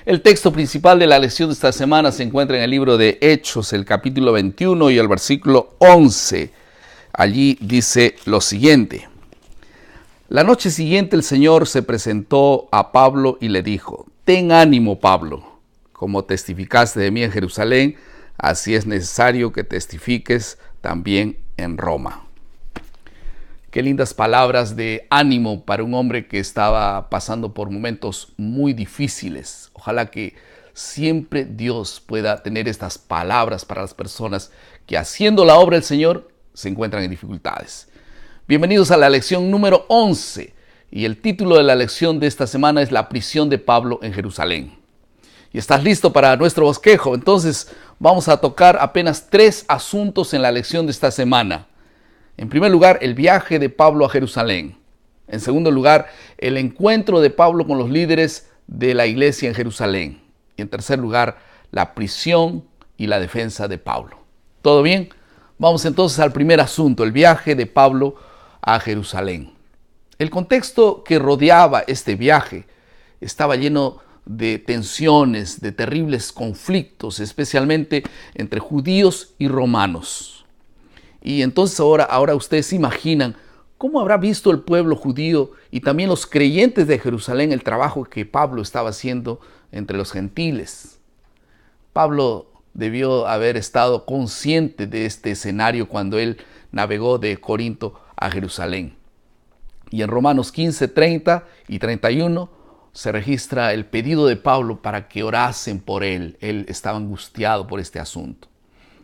El texto principal de la lección de esta semana se encuentra en el libro de Hechos, el capítulo 21 y el versículo 11. Allí dice lo siguiente: La noche siguiente el Señor se presentó a Pablo y le dijo: Ten ánimo, Pablo, como testificaste de mí en Jerusalén, así es necesario que testifiques también en Roma. Qué lindas palabras de ánimo para un hombre que estaba pasando por momentos muy difíciles. Ojalá que siempre Dios pueda tener estas palabras para las personas que, haciendo la obra del Señor, se encuentran en dificultades. Bienvenidos a la lección número 11 y el título de la lección de esta semana es La prisión de Pablo en Jerusalén. ¿Y estás listo para nuestro bosquejo? Entonces vamos a tocar apenas 3 asuntos en la lección de esta semana. En primer lugar, el viaje de Pablo a Jerusalén. En segundo lugar, el encuentro de Pablo con los líderes de la iglesia en Jerusalén. Y en tercer lugar, la prisión y la defensa de Pablo. ¿Todo bien? Vamos entonces al primer asunto, el viaje de Pablo a Jerusalén. El contexto que rodeaba este viaje estaba lleno de tensiones, de terribles conflictos, especialmente entre judíos y romanos. Y entonces ahora ustedes se imaginan cómo habrá visto el pueblo judío y también los creyentes de Jerusalén el trabajo que Pablo estaba haciendo entre los gentiles. Pablo debió haber estado consciente de este escenario cuando él navegó de Corinto a Jerusalén. Y en Romanos 15, 30 y 31 se registra el pedido de Pablo para que orasen por él. Él estaba angustiado por este asunto.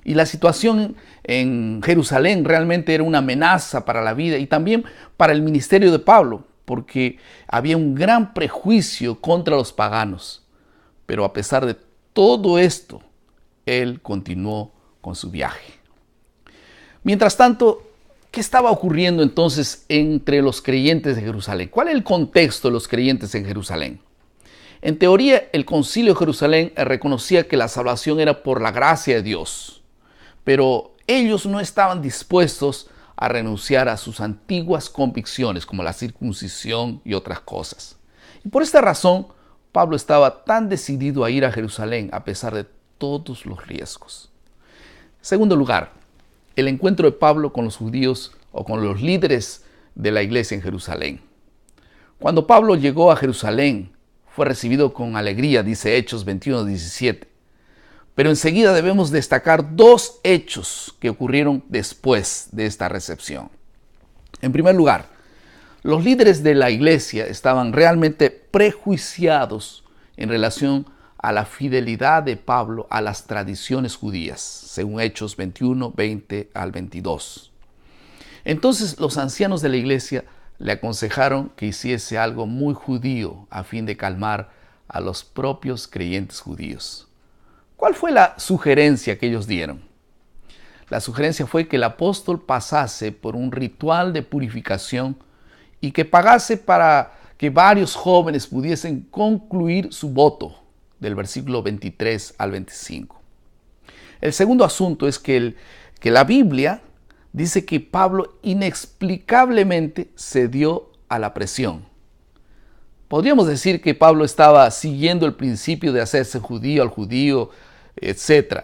Y la situación en Jerusalén realmente era una amenaza para la vida y también para el ministerio de Pablo, porque había un gran prejuicio contra los paganos. Pero a pesar de todo esto, él continuó con su viaje. Mientras tanto, ¿qué estaba ocurriendo entonces entre los creyentes de Jerusalén? ¿Cuál es el contexto de los creyentes en Jerusalén? En teoría, el Concilio de Jerusalén reconocía que la salvación era por la gracia de Dios. Pero ellos no estaban dispuestos a renunciar a sus antiguas convicciones, como la circuncisión y otras cosas. Y por esta razón, Pablo estaba tan decidido a ir a Jerusalén a pesar de todos los riesgos. En segundo lugar, el encuentro de Pablo con los judíos o con los líderes de la iglesia en Jerusalén. Cuando Pablo llegó a Jerusalén, fue recibido con alegría, dice Hechos 21, 17. Pero enseguida debemos destacar 2 hechos que ocurrieron después de esta recepción. En primer lugar, los líderes de la iglesia estaban realmente prejuiciados en relación a la fidelidad de Pablo a las tradiciones judías, según Hechos 21, 20 al 22. Entonces los ancianos de la iglesia le aconsejaron que hiciese algo muy judío a fin de calmar a los propios creyentes judíos. ¿Cuál fue la sugerencia que ellos dieron? La sugerencia fue que el apóstol pasase por un ritual de purificación y que pagase para que varios jóvenes pudiesen concluir su voto, del versículo 23 al 25. El segundo asunto es que la Biblia dice que Pablo inexplicablemente cedió a la presión. Podríamos decir que Pablo estaba siguiendo el principio de hacerse judío al judío, etc.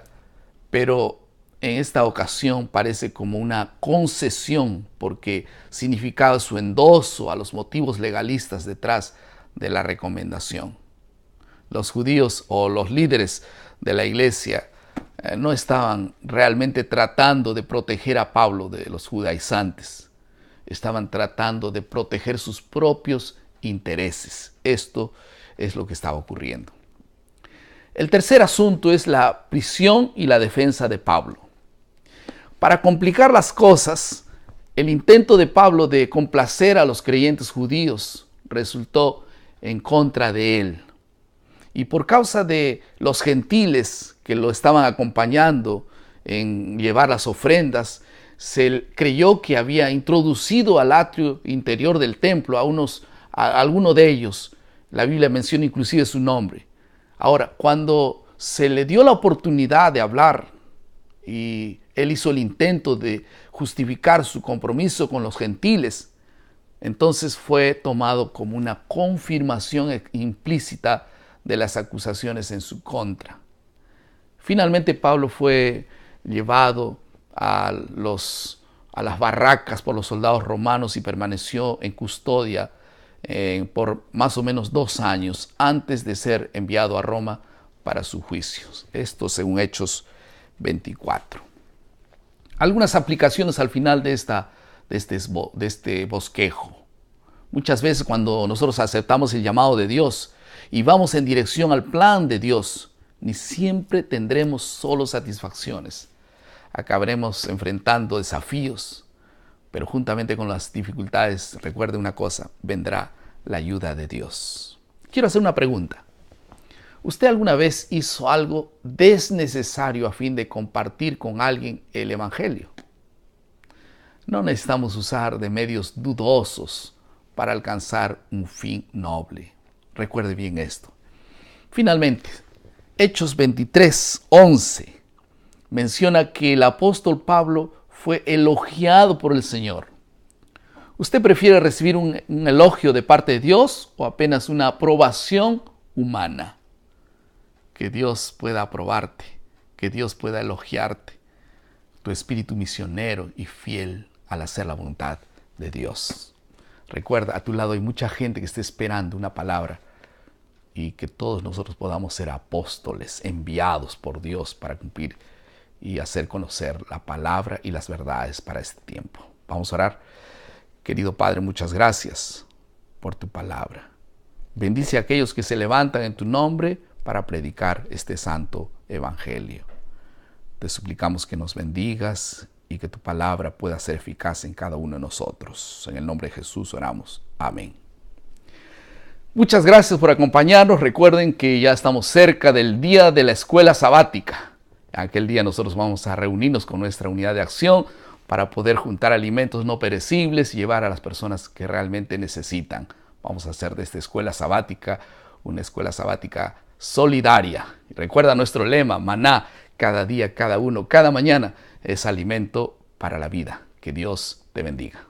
Pero en esta ocasión parece como una concesión porque significaba su endoso a los motivos legalistas detrás de la recomendación. Los judíos o los líderes de la iglesia no estaban realmente tratando de proteger a Pablo de los judaizantes. Estaban tratando de proteger sus propios intereses. Esto es lo que estaba ocurriendo. El tercer asunto es la prisión y la defensa de Pablo. Para complicar las cosas, el intento de Pablo de complacer a los creyentes judíos resultó en contra de él. Y por causa de los gentiles que lo estaban acompañando en llevar las ofrendas, se creyó que había introducido al atrio interior del templo a alguno de ellos. La Biblia menciona inclusive su nombre. Ahora, cuando se le dio la oportunidad de hablar y él hizo el intento de justificar su compromiso con los gentiles, entonces fue tomado como una confirmación implícita de las acusaciones en su contra. Finalmente Pablo fue llevado a las barracas por los soldados romanos y permaneció en custodia por más o menos 2 años antes de ser enviado a Roma para su juicio. Esto según Hechos 24. Algunas aplicaciones al final de este bosquejo. Muchas veces cuando nosotros aceptamos el llamado de Dios y vamos en dirección al plan de Dios, ni siempre tendremos solo satisfacciones. Acabaremos enfrentando desafíos, pero juntamente con las dificultades, recuerde una cosa, vendrá la ayuda de Dios. Quiero hacer una pregunta. ¿Usted alguna vez hizo algo desnecesario a fin de compartir con alguien el Evangelio? No necesitamos usar de medios dudosos para alcanzar un fin noble. Recuerde bien esto. Finalmente, Hechos 23:11 menciona que el apóstol Pablo fue elogiado por el Señor. ¿Usted prefiere recibir un elogio de parte de Dios o apenas una aprobación humana? Que Dios pueda aprobarte, que Dios pueda elogiarte, tu espíritu misionero y fiel al hacer la voluntad de Dios. Recuerda, a tu lado hay mucha gente que está esperando una palabra y que todos nosotros podamos ser apóstoles enviados por Dios para cumplir y hacer conocer la palabra y las verdades para este tiempo. Vamos a orar. Querido Padre, muchas gracias por tu palabra. Bendice a aquellos que se levantan en tu nombre para predicar este santo evangelio. Te suplicamos que nos bendigas y que tu palabra pueda ser eficaz en cada uno de nosotros. En el nombre de Jesús oramos. Amén. Muchas gracias por acompañarnos. Recuerden que ya estamos cerca del día de la escuela sabática. Aquel día nosotros vamos a reunirnos con nuestra unidad de acción para poder juntar alimentos no perecibles y llevar a las personas que realmente necesitan. Vamos a hacer de esta escuela sabática una escuela sabática solidaria. Y recuerda nuestro lema, maná, cada día, cada uno, cada mañana es alimento para la vida. Que Dios te bendiga.